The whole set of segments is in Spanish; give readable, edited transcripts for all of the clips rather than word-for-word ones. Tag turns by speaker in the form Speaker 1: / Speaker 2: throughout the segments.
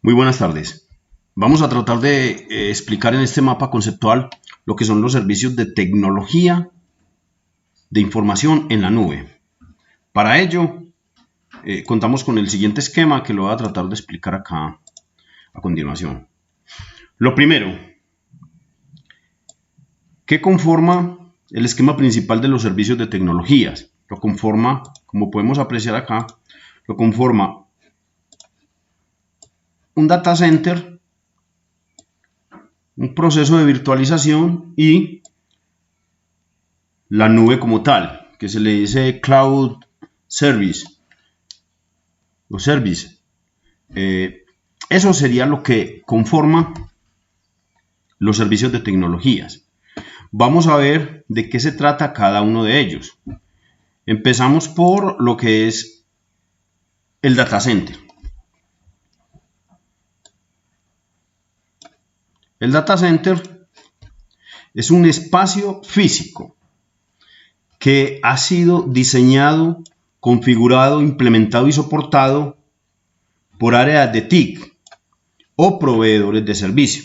Speaker 1: Muy buenas tardes. Vamos a tratar de explicar en este mapa conceptual lo que son los servicios de tecnología de información en la nube. Para ello, contamos con el siguiente esquema que lo voy a tratar de explicar acá a continuación. Lo primero, ¿qué conforma el esquema principal de los servicios de tecnologías? Lo conforma, como podemos apreciar acá, lo conforma un data center, un proceso de virtualización y la nube como tal, que se le dice cloud service o service. Eso sería lo que conforma los servicios de tecnologías. Vamos a ver de qué se trata cada uno de ellos. Empezamos por lo que es el data center. El data center es un espacio físico que ha sido diseñado, configurado, implementado y soportado por áreas de TIC o proveedores de servicio.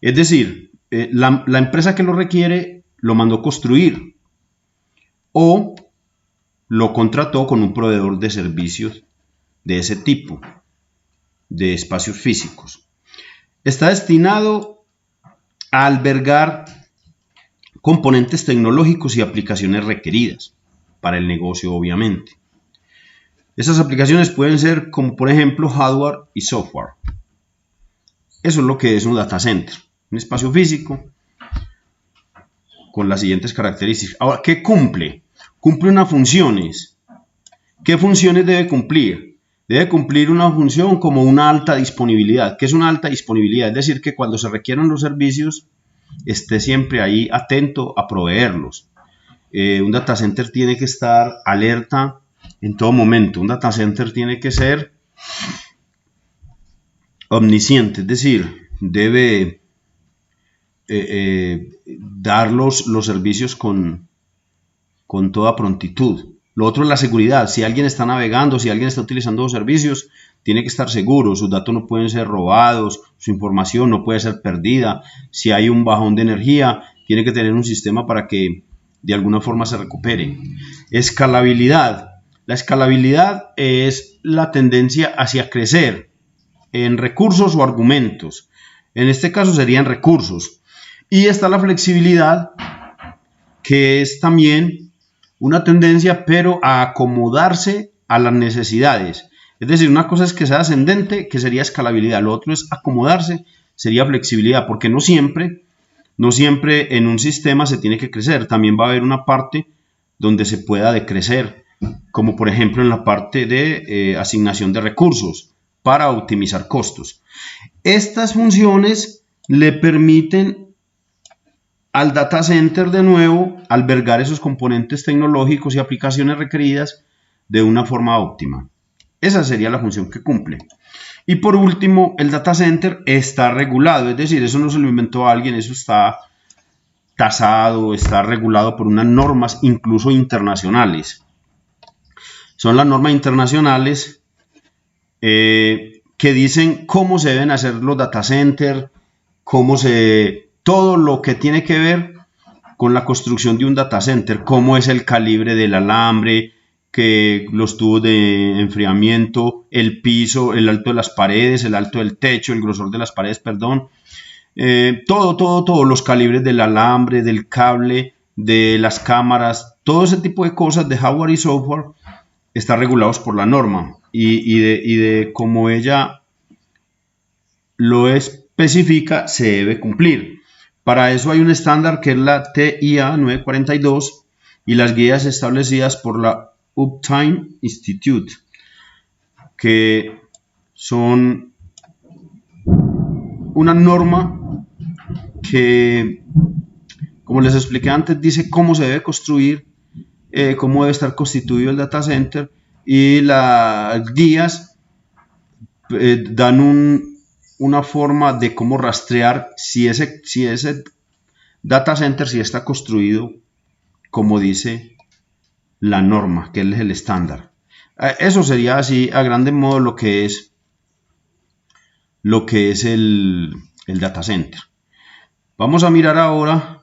Speaker 1: Es decir, la empresa que lo requiere lo mandó construir o lo contrató con un proveedor de servicios de ese tipo, de espacios físicos. Está destinado a albergar componentes tecnológicos y aplicaciones requeridas para el negocio, obviamente. Esas aplicaciones pueden ser como por ejemplo hardware y software. Eso es lo que es un data center, un espacio físico con las siguientes características. Ahora, ¿qué cumple? Cumple unas funciones. ¿Qué funciones debe cumplir? Debe cumplir una función como una alta disponibilidad. ¿Qué es una alta disponibilidad? Es decir, que cuando se requieran los servicios, esté siempre ahí atento a proveerlos. Un data center tiene que estar alerta en todo momento. Un data center tiene que ser omnisciente, es decir, debe dar los servicios con toda prontitud. Lo otro es la seguridad. Si alguien está navegando, si alguien está utilizando los servicios, tiene que estar seguro. Sus datos no pueden ser robados, su información no puede ser perdida. Si hay un bajón de energía, tiene que tener un sistema para que de alguna forma se recupere. Escalabilidad. La escalabilidad es la tendencia hacia crecer en recursos o argumentos. En este caso serían recursos. Y está la flexibilidad, que es también una tendencia, pero a acomodarse a las necesidades. Es decir, una cosa es que sea ascendente, que sería escalabilidad. Lo otro es acomodarse, sería flexibilidad, porque no siempre en un sistema se tiene que crecer. También va a haber una parte donde se pueda decrecer, como por ejemplo en la parte de asignación de recursos para optimizar costos. Estas funciones le permiten al data center de nuevo albergar esos componentes tecnológicos y aplicaciones requeridas de una forma óptima. Esa sería la función que cumple. Y por último, el data center está regulado, es decir, eso no se lo inventó alguien, eso está tasado, está regulado por unas normas incluso internacionales. Son las normas internacionales que dicen cómo se deben hacer los data centers, todo lo que tiene que ver con la construcción de un data center, cómo es el calibre del alambre, que los tubos de enfriamiento, el piso, el alto de las paredes, el alto del techo, el grosor de las paredes, perdón, todo, los calibres del alambre, del cable, de las cámaras, todo ese tipo de cosas de hardware y software están regulados por la norma y de cómo ella lo especifica se debe cumplir. Para eso hay un estándar que es la TIA 942 y las guías establecidas por la Uptime Institute, que son una norma que, como les expliqué antes, dice cómo se debe construir, cómo debe estar constituido el data center, y las guías dan una forma de cómo rastrear si ese data center si está construido como dice la norma, que es el estándar. Eso sería así a grande modo lo que es lo que es el data center. Vamos a mirar ahora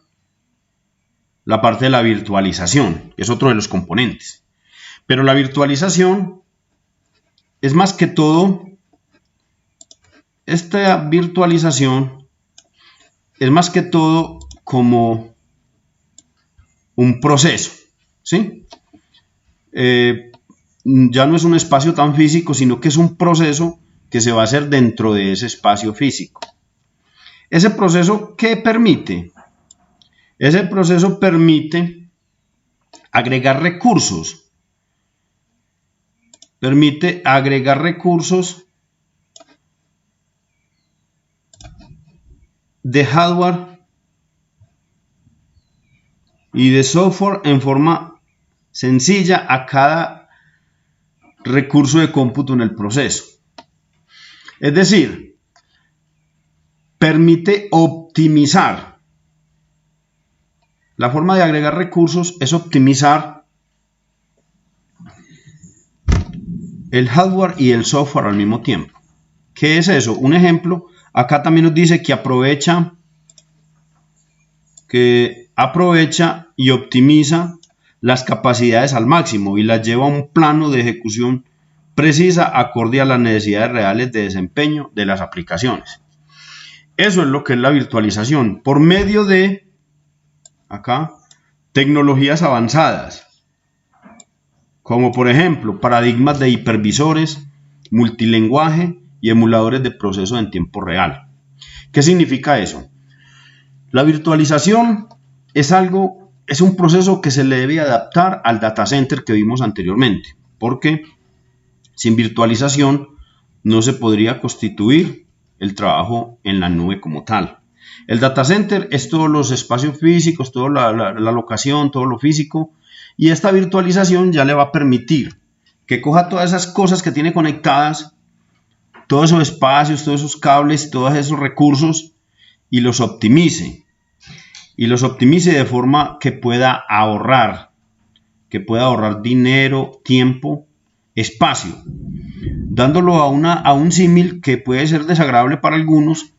Speaker 1: la parte de la virtualización, que es otro de los componentes. Pero la virtualización es más que todo, esta virtualización es más que todo como un proceso, ¿sí? Ya no es un espacio tan físico, sino que es un proceso que se va a hacer dentro de ese espacio físico. Ese proceso, ¿qué permite? Ese proceso permite agregar recursos. Permite agregar recursos de hardware y de software en forma sencilla a cada recurso de cómputo en el proceso. Es decir, permite optimizar. La forma de agregar recursos es optimizar el hardware y el software al mismo tiempo. ¿Qué es eso? Un ejemplo, acá también nos dice que aprovecha y optimiza las capacidades al máximo y las lleva a un plano de ejecución precisa acorde a las necesidades reales de desempeño de las aplicaciones. Eso es lo que es la virtualización por medio de acá tecnologías avanzadas, como por ejemplo paradigmas de hipervisores, multilenguaje y emuladores de proceso en tiempo real. ¿Qué significa eso? La virtualización es un proceso que se le debe adaptar al data center que vimos anteriormente, porque sin virtualización no se podría constituir el trabajo en la nube como tal. El data center es todos los espacios físicos, toda la locación, todo lo físico, y esta virtualización ya le va a permitir que coja todas esas cosas que tiene conectadas, todos esos espacios, todos esos cables, todos esos recursos, y los optimice. Y los optimice de forma que pueda ahorrar dinero, tiempo, espacio, dándolo a un símil que puede ser desagradable para algunos,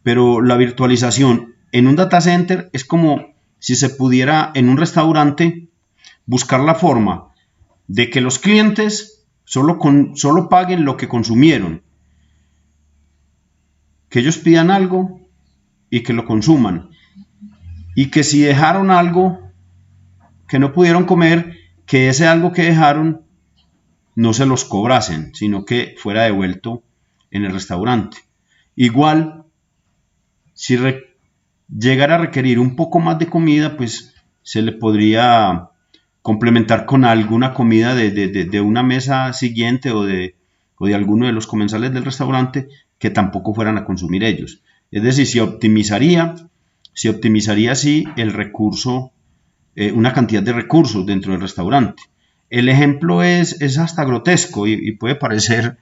Speaker 1: pero la virtualización en un data center es como si se pudiera en un restaurante buscar la forma de que los clientes solo paguen lo que consumieron, que ellos pidan algo y que lo consuman, y que si dejaron algo que no pudieron comer, que ese algo que dejaron no se los cobrasen, sino que fuera devuelto en el restaurante. Igual, si llegara a requerir un poco más de comida, pues se le podría complementar con alguna comida de una mesa siguiente o de alguno de los comensales del restaurante que tampoco fueran a consumir ellos. Es decir, se optimizaría así el recurso, una cantidad de recursos dentro del restaurante. El ejemplo es hasta grotesco y puede parecer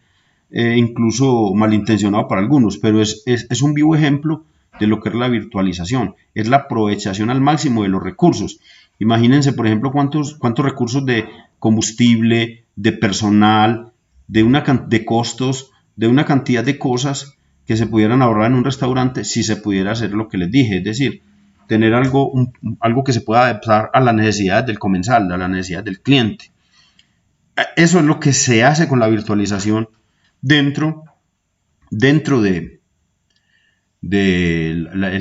Speaker 1: incluso malintencionado para algunos, pero es un vivo ejemplo de lo que es la virtualización. Es la aprovechación al máximo de los recursos. Imagínense, por ejemplo, cuántos recursos de combustible, de personal, de costos, de una cantidad de cosas que se pudieran ahorrar en un restaurante si se pudiera hacer lo que les dije, es decir, tener algo que se pueda adaptar a las necesidades del comensal, a las necesidades del cliente. Eso es lo que se hace con la virtualización dentro del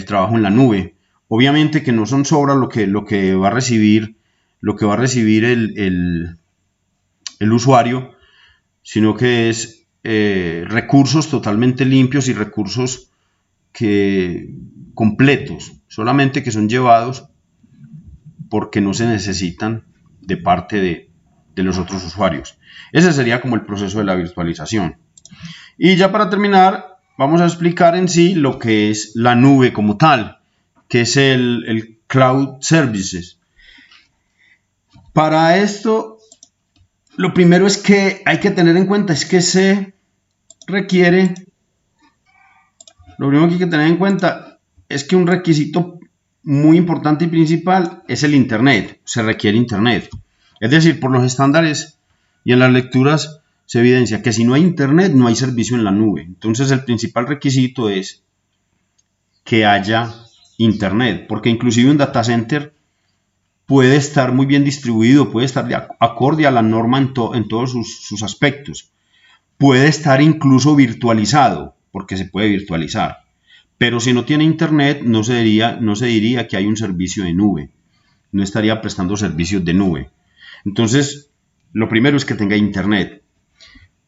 Speaker 1: trabajo en la nube. Obviamente que no son sobras lo que va a recibir el usuario, sino que es recursos totalmente limpios y recursos completos, solamente que son llevados porque no se necesitan de parte de los otros usuarios. Ese sería como el proceso de la virtualización. Y ya para terminar, vamos a explicar en sí lo que es la nube como tal, que es el Cloud Services. Para esto, lo primero es que hay que tener en cuenta es que lo primero que hay que tener en cuenta es que un requisito muy importante y principal es el Internet, se requiere Internet. Es decir, por los estándares y en las lecturas se evidencia que si no hay internet no hay servicio en la nube. Entonces el principal requisito es que haya internet, porque inclusive un data center puede estar muy bien distribuido, puede estar acorde a la norma en todos sus aspectos, puede estar incluso virtualizado, porque se puede virtualizar, pero si no tiene internet no se diría que hay un servicio de nube, no estaría prestando servicios de nube. Entonces lo primero es que tenga internet.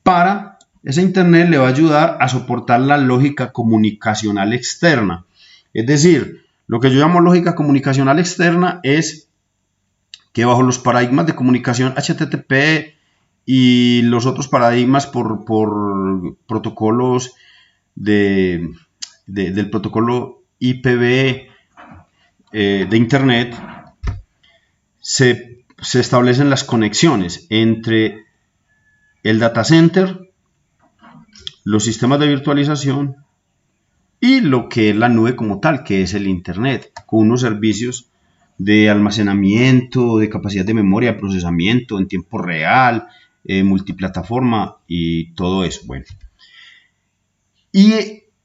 Speaker 1: Para ese internet le va a ayudar a soportar la lógica comunicacional externa. Es decir, lo que yo llamo lógica comunicacional externa es que bajo los paradigmas de comunicación HTTP y los otros paradigmas por protocolos del protocolo IPv de Internet, se establecen las conexiones entre el data center, los sistemas de virtualización y lo que es la nube como tal, que es el Internet, con unos servicios de almacenamiento, de capacidad de memoria, de procesamiento en tiempo real, multiplataforma y todo eso. Bueno, y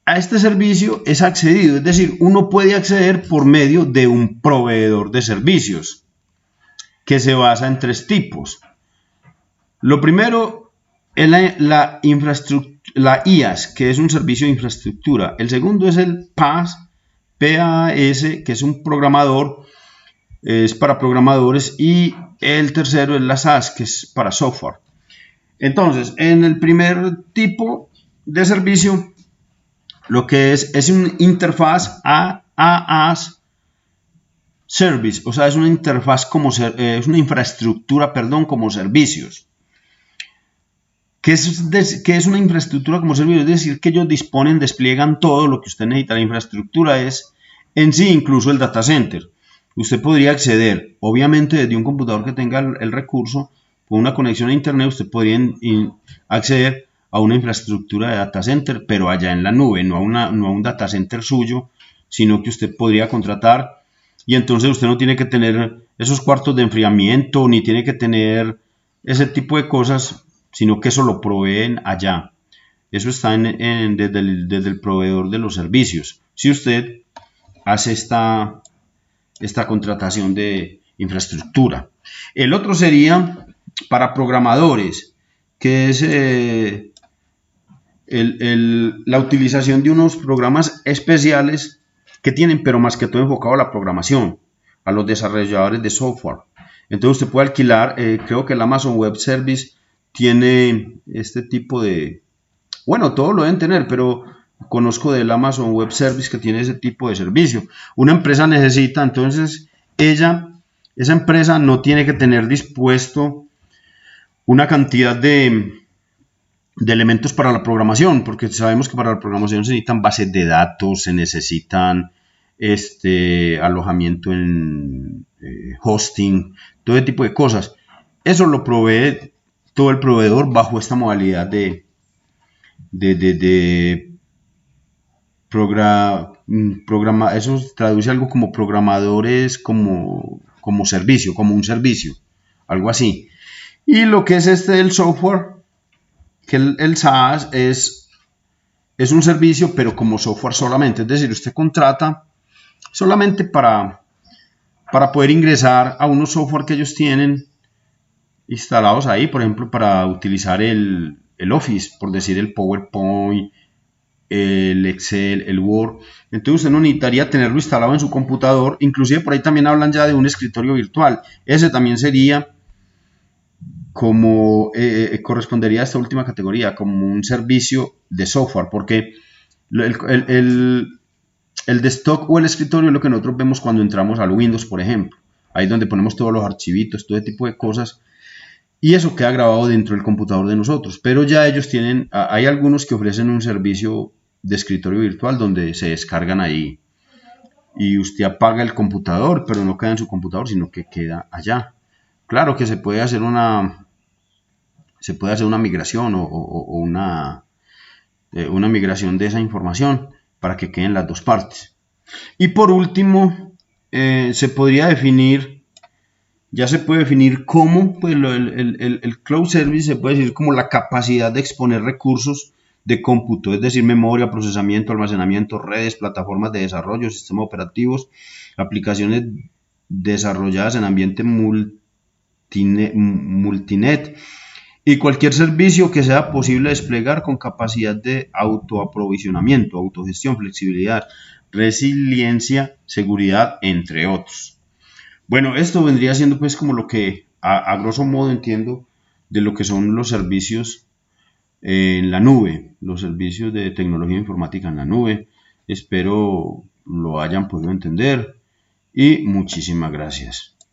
Speaker 1: a este servicio es accedido, es decir, uno puede acceder por medio de un proveedor de servicios que se basa en 3 tipos. Lo primero es la IaaS, que es un servicio de infraestructura. El segundo es el PaaS, que es un programador, es para programadores, y el tercero es la SaaS, que es para software. Entonces, en el primer tipo de servicio, lo que es una interfaz IaaS Service, o sea, es una interfaz es una infraestructura, como servicios. ¿Qué es una infraestructura como servicio? Es decir, que ellos despliegan todo lo que usted necesita. La infraestructura es en sí incluso el data center. Usted podría acceder, obviamente desde un computador que tenga el recurso, con una conexión a internet, usted podría acceder a una infraestructura de data center, pero allá en la nube, no a un data center suyo, sino que usted podría contratar, y entonces usted no tiene que tener esos cuartos de enfriamiento, ni tiene que tener ese tipo de cosas, sino que eso lo proveen allá. Eso está desde el proveedor de los servicios. Si usted hace esta contratación de infraestructura. El otro sería para programadores, que es la utilización de unos programas especiales que tienen, pero más que todo enfocado a la programación, a los desarrolladores de software. Entonces usted puede alquilar, creo que el Amazon Web Service tiene este tipo de, bueno, todos lo deben tener, pero conozco del Amazon Web Service que tiene ese tipo de servicio. Una empresa necesita, entonces esa empresa no tiene que tener dispuesto una cantidad de elementos para la programación, porque sabemos que para la programación se necesitan bases de datos, se necesitan alojamiento en hosting, todo ese tipo de cosas. Eso lo provee todo el proveedor bajo esta modalidad de programa. Eso traduce algo como programadores como servicio, como un servicio, algo así. Y lo que es el software, que el SaaS es un servicio, pero como software solamente, es decir, usted contrata solamente para poder ingresar a unos software que ellos tienen instalados ahí, por ejemplo, para utilizar el Office, por decir el PowerPoint, el Excel, el Word. Entonces usted no necesitaría tenerlo instalado en su computador. Inclusive por ahí también hablan ya de un escritorio virtual. Ese también sería como correspondería a esta última categoría, como un servicio de software, porque el desktop o el escritorio es lo que nosotros vemos cuando entramos al Windows, por ejemplo. Ahí es donde ponemos todos los archivitos, todo ese tipo de cosas, y eso queda grabado dentro del computador de nosotros. Pero ya ellos hay algunos que ofrecen un servicio de escritorio virtual donde se descargan ahí y usted apaga el computador, pero no queda en su computador, sino que queda allá. Claro que se puede hacer una migración o una migración de esa información para que queden las dos partes. Y por último, se podría definir ya se puede definir como, pues el cloud service se puede decir como la capacidad de exponer recursos de cómputo, es decir, memoria, procesamiento, almacenamiento, redes, plataformas de desarrollo, sistemas operativos, aplicaciones desarrolladas en ambiente multinet y cualquier servicio que sea posible desplegar con capacidad de autoaprovisionamiento, autogestión, flexibilidad, resiliencia, seguridad, entre otros. Bueno, esto vendría siendo pues como lo que a grosso modo entiendo de lo que son los servicios en la nube, los servicios de tecnología informática en la nube. Espero lo hayan podido entender y muchísimas gracias.